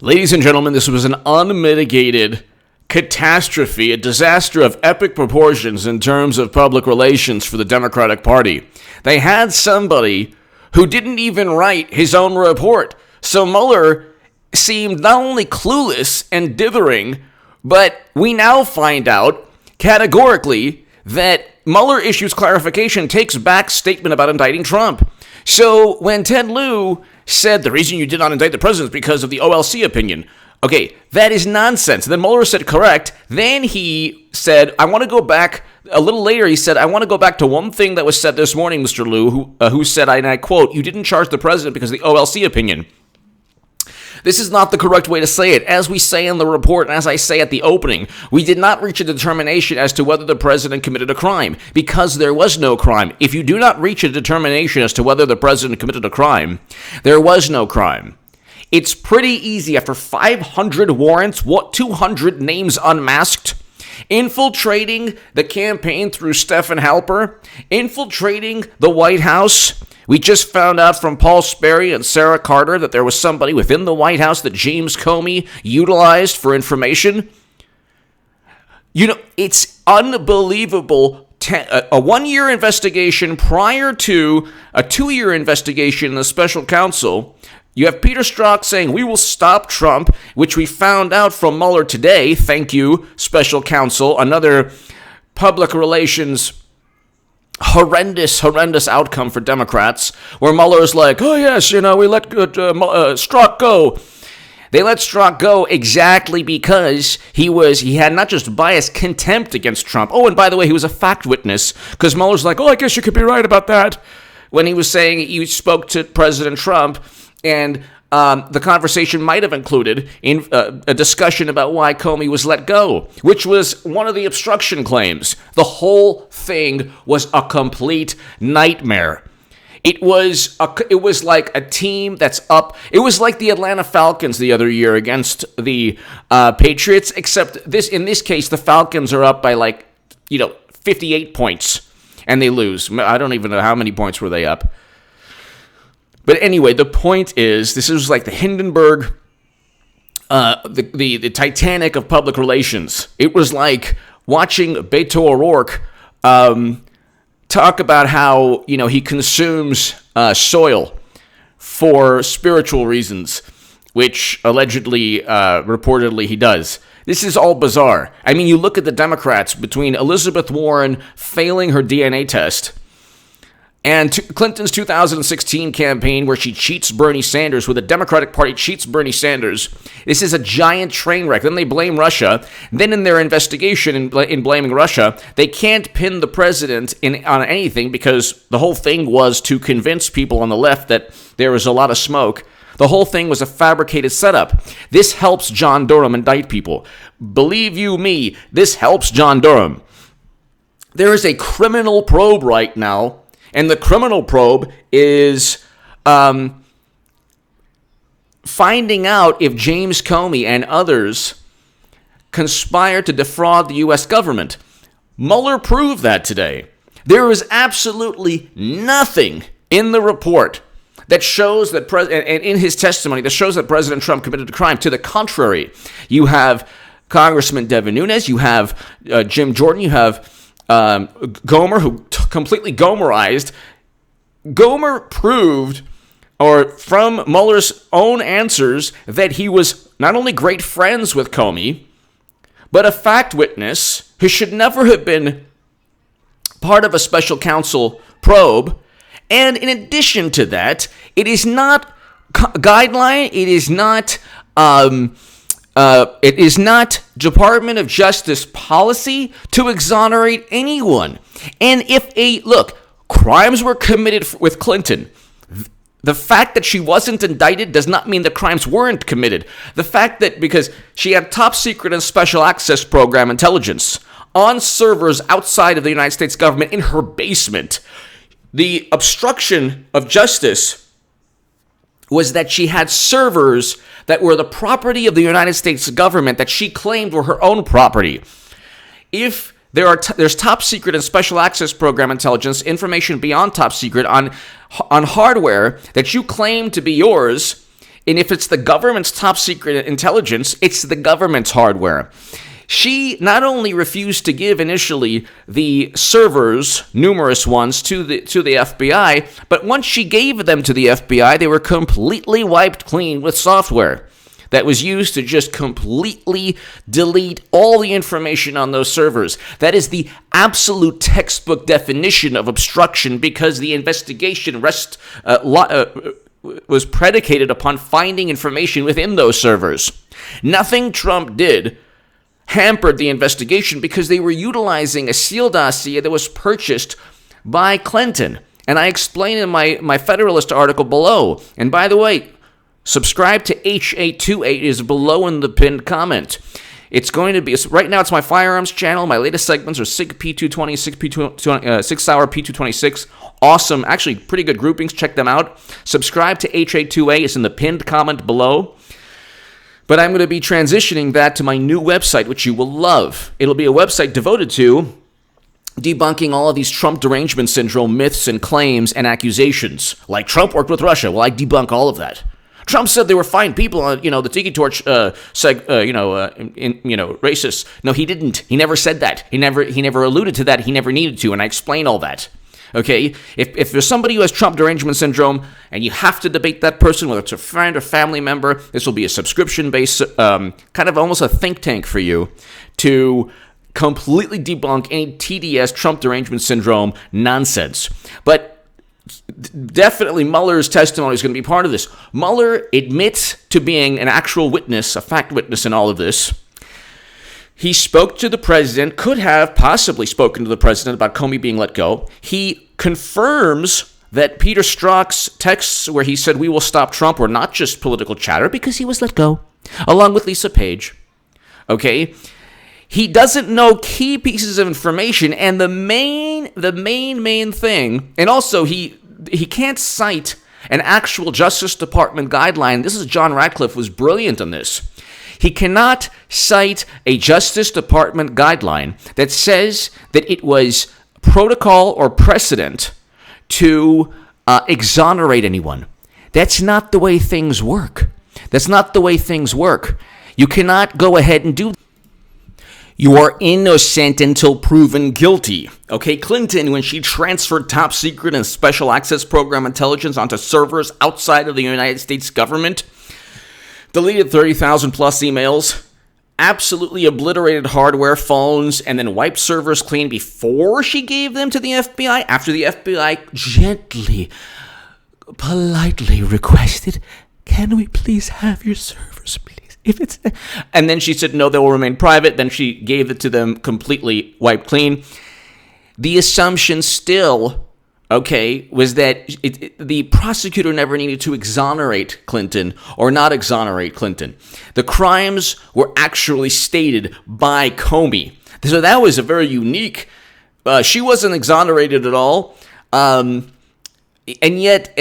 Ladies and gentlemen, this was an unmitigated catastrophe, a disaster of epic proportions in terms of public relations for the Democratic Party. They had somebody who didn't even write his own report. So Mueller seemed not only clueless and dithering, but we now find out categorically that Mueller issues clarification, takes back statement about indicting Trump. So when Ted Lieu said the reason you did not indict the president is because of the OLC opinion, okay, that is nonsense. Then Mueller said correct. Then he said, I want to go back. A little later, he said, I want to go back to one thing that was said this morning, Mr. Lieu, who said, and I quote, you didn't charge the president because of the OLC opinion. This is not the correct way to say it. As we say in the report, and as I say at the opening, we did not reach a determination as to whether the president committed a crime, because there was no crime. If you do not reach a determination as to whether the president committed a crime, there was no crime. It's pretty easy. After 500 warrants, 200 names unmasked, infiltrating the campaign through Stephen Halper, infiltrating the White House. We just found out from Paul Sperry and Sarah Carter that there was somebody within the White House that James Comey utilized for information. You know, it's unbelievable. A 1-year investigation prior to a 2-year investigation in the special counsel. You have Peter Strzok saying, we will stop Trump, which we found out from Mueller today. Thank you, special counsel. Another public relations horrendous outcome for Democrats, where Mueller is like, oh yes, we let Strzok go. They let Strzok go exactly because he had not just bias, contempt against Trump. Oh, and by the way, he was a fact witness, because Mueller's like, oh, I guess you could be right about that, when he was saying he spoke to President Trump, and the conversation might have included a discussion about why Comey was let go, which was one of the obstruction claims. The whole thing was a complete nightmare. It was like a team that's up. It was like the Atlanta Falcons the other year against the Patriots, except in this case, the Falcons are up by 58 points, and they lose. I don't even know how many points were they up. But anyway, the point is, this is like the Hindenburg, the Titanic of public relations. It was like watching Beto O'Rourke talk about how, he consumes soil for spiritual reasons, which allegedly, reportedly, he does. This is all bizarre. I mean, you look at the Democrats between Elizabeth Warren failing her DNA test and Clinton's 2016 campaign, where she cheats Bernie Sanders, where the Democratic Party cheats Bernie Sanders. This is a giant train wreck. Then they blame Russia. Then in their investigation in blaming Russia, they can't pin the president on anything, because the whole thing was to convince people on the left that there was a lot of smoke. The whole thing was a fabricated setup. This helps John Durham indict people. Believe you me, this helps John Durham. There is a criminal probe right now. And the criminal probe is finding out if James Comey and others conspired to defraud the U.S. government. Mueller proved that today. There is absolutely nothing in the report that shows that, and in his testimony, that shows that President Trump committed a crime. To the contrary, you have Congressman Devin Nunes, you have Jim Jordan, you have Gomer, who completely Gomerized. Gomer proved, or from Mueller's own answers, that he was not only great friends with Comey, but a fact witness who should never have been part of a special counsel probe. And in addition to that, it is not guideline, it is not Department of Justice policy to exonerate anyone. And crimes were committed with Clinton. The fact that she wasn't indicted does not mean the crimes weren't committed. The fact that because she had top secret and special access program intelligence on servers outside of the United States government in her basement, the obstruction of justice was that she had servers that were the property of the United States government that she claimed were her own property. If there's top secret and special access program intelligence, information beyond top secret on hardware that you claim to be yours, And if it's the government's top secret intelligence, it's the government's hardware. She not only refused to give initially the servers, numerous ones, to the FBI, but once she gave them to the FBI, they were completely wiped clean with software that was used to just completely delete all the information on those servers. That is the absolute textbook definition of obstruction, because the investigation was predicated upon finding information within those servers. Nothing Trump did hampered the investigation, because they were utilizing a Steele dossier that was purchased by Clinton. And I explain in my Federalist article below. And by the way, subscribe to H828 is below in the pinned comment. It's going to be, right now it's my firearms channel. My latest segments are SIG P220, SIG Sauer P226. Awesome, actually pretty good groupings. Check them out. Subscribe to H828. It's in the pinned comment below. But I'm going to be transitioning that to my new website, which you will love. It'll be a website devoted to debunking all of these Trump derangement syndrome myths and claims and accusations. Like Trump worked with Russia. Well, I debunk all of that. Trump said they were fine people on, the Tiki Torch, racist. No, he didn't. He never said that. He never alluded to that. He never needed to, and I explain all that. Okay, if there's somebody who has Trump derangement syndrome and you have to debate that person, whether it's a friend or family member, this will be a subscription-based, kind of almost a think tank for you to completely debunk any TDS, Trump derangement syndrome nonsense. But definitely Mueller's testimony is going to be part of this. Mueller admits to being an actual witness, a fact witness in all of this. He spoke to the president, could have possibly spoken to the president about Comey being let go. He confirms that Peter Strzok's texts where he said, "We will stop Trump," were not just political chatter, because he was let go, along with Lisa Page. Okay? He doesn't know key pieces of information, and the main thing, and also he can't cite an actual Justice Department guideline. This is John Ratcliffe was brilliant on this. He cannot cite a Justice Department guideline that says that it was protocol or precedent to exonerate anyone. That's not the way things work. That's not the way things work. You cannot go ahead and do that. You are innocent until proven guilty. Okay, Clinton, when she transferred top secret and special access program intelligence onto servers outside of the United States government, deleted 30,000 plus emails, absolutely obliterated hardware, phones, and then wiped servers clean before she gave them to the FBI, after the FBI gently, politely requested, "Can we please have your servers, please?" And then she said, "No, they will remain private." Then she gave it to them completely wiped clean. The assumption still, was that the prosecutor never needed to exonerate Clinton or not exonerate Clinton. The crimes were actually stated by Comey. So that was a very unique, she wasn't exonerated at all. And yet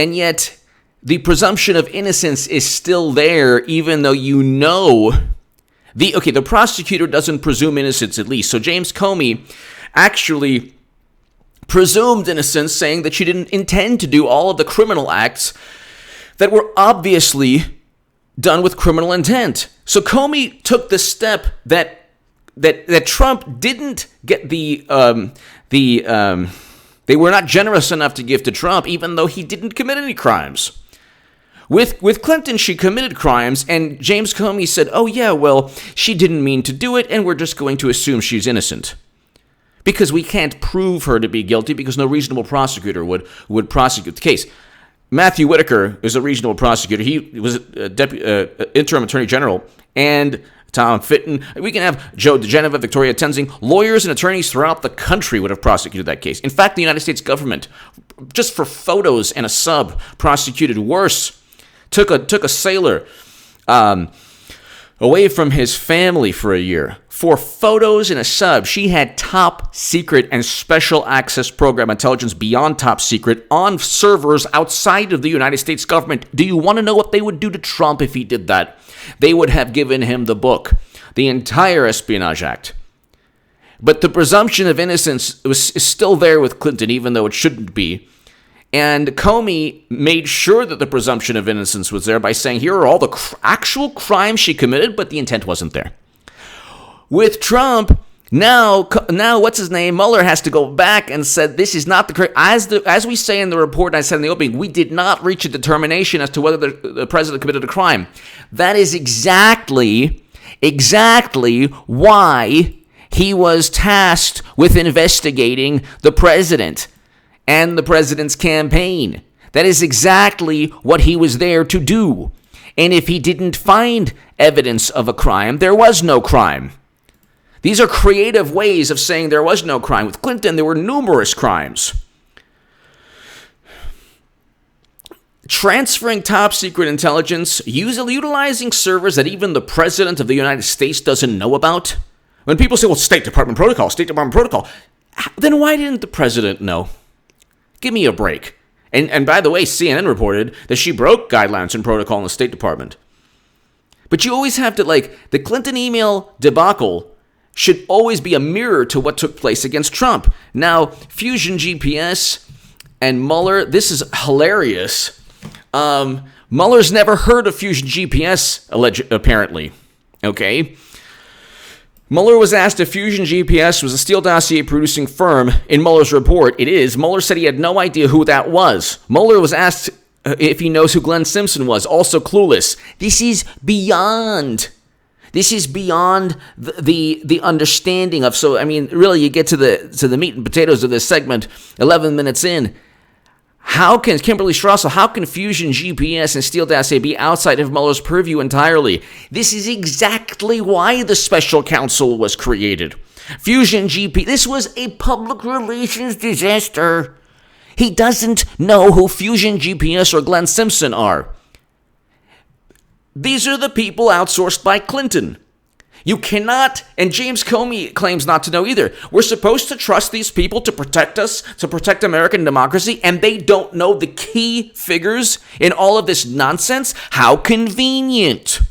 the presumption of innocence is still there, even though the prosecutor doesn't presume innocence, at least. So James Comey actually presumed innocence, saying that she didn't intend to do all of the criminal acts that were obviously done with criminal intent. So Comey took the step that Trump didn't get they were not generous enough to give to Trump, even though he didn't commit any crimes. With Clinton, she committed crimes, and James Comey said, "Oh yeah, well, she didn't mean to do it, and we're just going to assume she's innocent." Because we can't prove her to be guilty, because no reasonable prosecutor would prosecute the case. Matthew Whitaker is a reasonable prosecutor. He was interim attorney general, and Tom Fitton. We can have Joe DeGeneva, Victoria Tenzing. Lawyers and attorneys throughout the country would have prosecuted that case. In fact, the United States government, just for photos and a sub, prosecuted worse. Took a sailor away from his family for a year for photos and a sub. She had top secret and special access program intelligence beyond top secret on servers outside of the United States government. Do you want to know what they would do to Trump if he did that? They would have given him the book, the entire Espionage Act. But the presumption of innocence is still there with Clinton, even though it shouldn't be. And Comey made sure that the presumption of innocence was there by saying, here are all the actual crimes she committed, but the intent wasn't there. With Trump, now what's his name? Mueller has to go back and said this is not the correct. As we say in the report, and I said in the opening, we did not reach a determination as to whether the president committed a crime. That is exactly why he was tasked with investigating the president and the president's campaign. That is exactly what he was there to do. And if he didn't find evidence of a crime, there was no crime. These are creative ways of saying there was no crime. With Clinton, there were numerous crimes. Transferring top secret intelligence, utilizing servers that even the president of the United States doesn't know about. When people say, well, State Department protocol, then why didn't the president know? Give me a break. And by the way, CNN reported that she broke guidelines and protocol in the State Department. But you always have to, the Clinton email debacle should always be a mirror to what took place against Trump. Now, Fusion GPS and Mueller, this is hilarious. Mueller's never heard of Fusion GPS, apparently. Okay? Mueller was asked if Fusion GPS was a Steele Dossier producing firm in Mueller's report. It is. Mueller said he had no idea who that was. Mueller was asked if he knows who Glenn Simpson was, also clueless. This is beyond the understanding of. So, I mean, really, you get to the meat and potatoes of this segment 11 minutes in. How can Kimberly Strassel, how can Fusion GPS and Steele Dossier be outside of Mueller's purview entirely? This is exactly why the special counsel was created. Fusion GPS, this was a public relations disaster. He doesn't know who Fusion GPS or Glenn Simpson are. These are the people outsourced by Clinton. You cannot, and James Comey claims not to know either. We're supposed to trust these people to protect us, to protect American democracy, and they don't know the key figures in all of this nonsense? How convenient.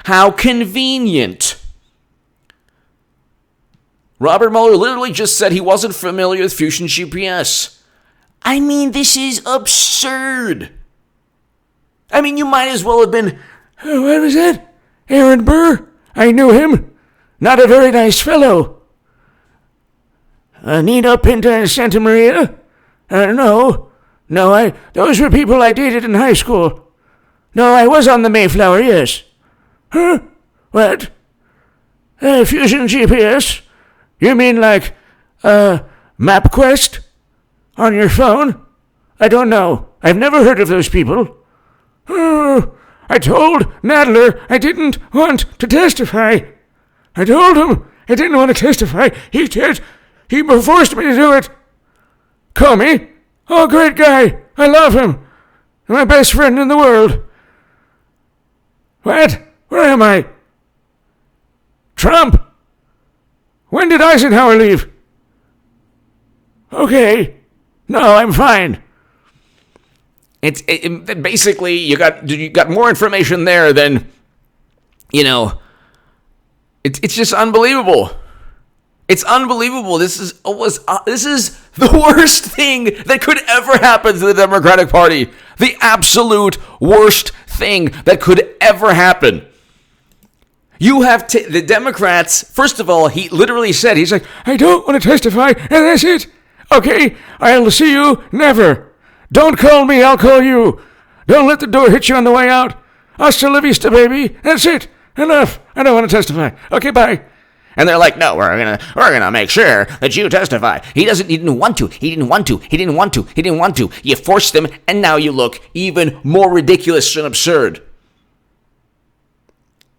How convenient. Robert Mueller literally just said he wasn't familiar with Fusion GPS. I mean, this is absurd. I mean, you might as well have been, what was that? Aaron Burr? I knew him. Not a very nice fellow. Nina Pinta and Santa Maria? No, those were people I dated in high school. No, I was on the Mayflower, yes. Huh? What? Fusion GPS? You mean like, MapQuest? On your phone? I don't know. I've never heard of those people. Oh, I told Nadler I didn't want to testify. I told him I didn't want to testify. He did. He forced me to do it. Comey? Oh, great guy. I love him. My best friend in the world. What? Where am I? Trump? When did Eisenhower leave? Okay. No, I'm fine. It basically you got more information there than, it's just unbelievable. It's unbelievable. This is the worst thing that could ever happen to the Democratic Party. The absolute worst thing that could ever happen. You have the Democrats. First of all, he literally said, he's like, I don't want to testify, and that's it. Okay, I'll see you never. Don't call me, I'll call you. Don't let the door hit you on the way out. Hasta la vista, baby. That's it. Enough. I don't want to testify. Okay, bye. And they're like, no, we're gonna make sure that you testify. He didn't want to. You forced him, and now you look even more ridiculous and absurd.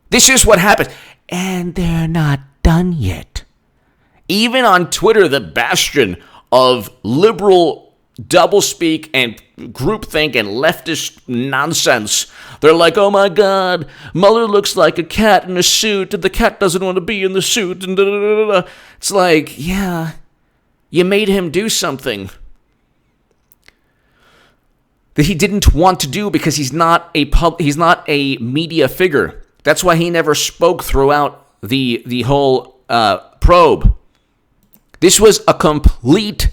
This is what happened. And they're not done yet. Even on Twitter, the bastion of liberal doublespeak and groupthink and leftist nonsense. They're like, oh my God, Mueller looks like a cat in a suit, and the cat doesn't want to be in the suit. And da, da, da, da. It's like, yeah, you made him do something that he didn't want to do because he's not a media figure. That's why he never spoke throughout the whole probe. This was a complete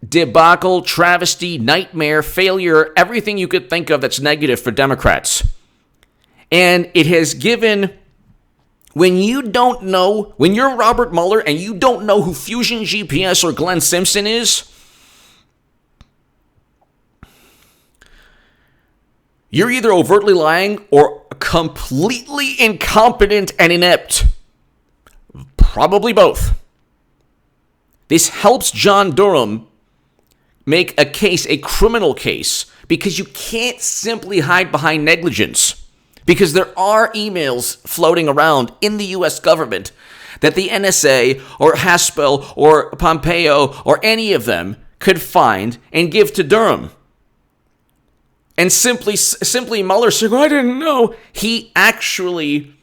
debacle, travesty, nightmare, failure, everything you could think of that's negative for Democrats. And it has given, when you're Robert Mueller and you don't know who Fusion GPS or Glenn Simpson is, you're either overtly lying or completely incompetent and inept. Probably both. This helps John Durham make a case, a criminal case, because you can't simply hide behind negligence. Because there are emails floating around in the U.S. government that the NSA or Haspel or Pompeo or any of them could find and give to Durham. And simply Mueller saying, I didn't know. He actually,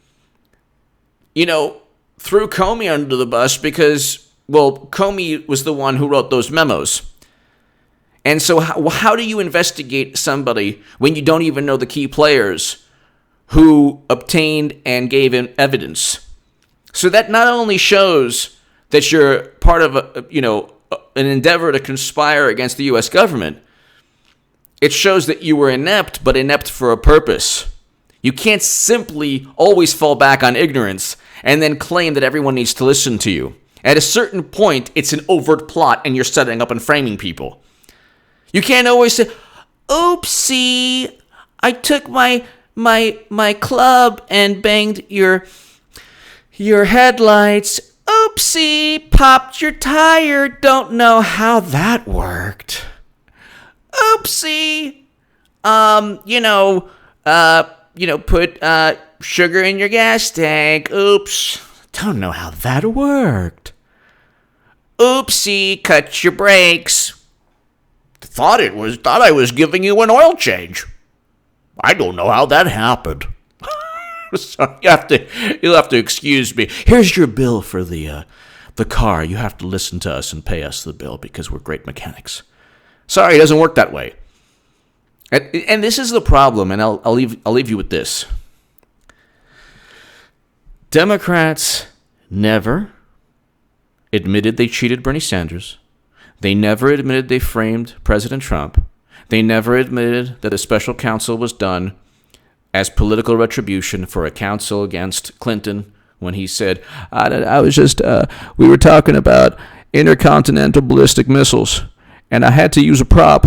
threw Comey under the bus because, Comey was the one who wrote those memos. And so how do you investigate somebody when you don't even know the key players who obtained and gave in evidence? So that not only shows that you're part of an endeavor to conspire against the U.S. government, it shows that you were inept, but inept for a purpose. You can't simply always fall back on ignorance and then claim that everyone needs to listen to you. At a certain point, it's an overt plot and you're setting up and framing people. You can't always say, oopsie, I took my club and banged your headlights. Oopsie, popped your tire. Don't know how that worked. Oopsie, put sugar in your gas tank. Oops, don't know how that worked. Oopsie, cut your brakes. Thought I was giving you an oil change. I don't know how that happened. So you'll have to excuse me. Here's your bill for the car. You have to listen to us and pay us the bill because we're great mechanics. Sorry, it doesn't work that way. And this is the problem, and I'll leave you with this. Democrats never admitted they cheated Bernie Sanders. They never admitted they framed President Trump. They never admitted that a special counsel was done as political retribution for a counsel against Clinton when he said, we were talking about intercontinental ballistic missiles, and I had to use a prop.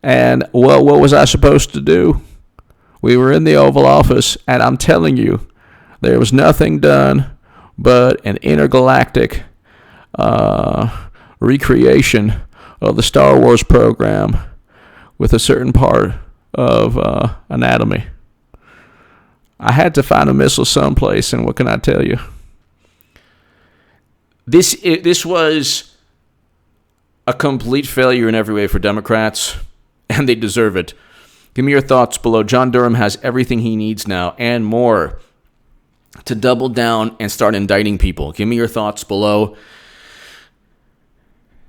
And, what was I supposed to do? We were in the Oval Office, and I'm telling you, there was nothing done but an intergalactic recreation of the Star Wars program with a certain part of anatomy. I had to find a missile someplace, and what can I tell you? This was a complete failure in every way for Democrats, and they deserve it. Give me your thoughts below. John Durham has everything he needs now and more to double down and start indicting people. Give me your thoughts below.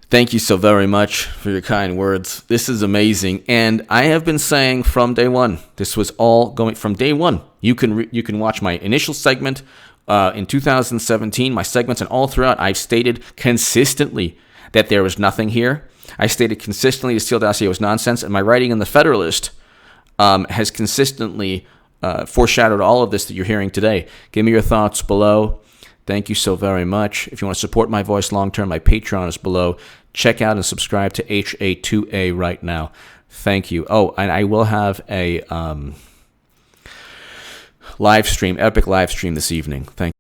Thank you so very much for your kind words. This is amazing. And I have been saying from day one, this was all going from day one. You can watch my initial segment in 2017, my segments, and all throughout, I've stated consistently that there was nothing here. I stated consistently the Steele dossier was nonsense, and my writing in The Federalist has consistently foreshadowed all of this that you're hearing today. Give me your thoughts below. Thank you so very much. If you want to support my voice long-term, my Patreon is below. Check out and subscribe to HA2A right now. Thank you. Oh, and I will have a live stream, epic live stream this evening. Thank you.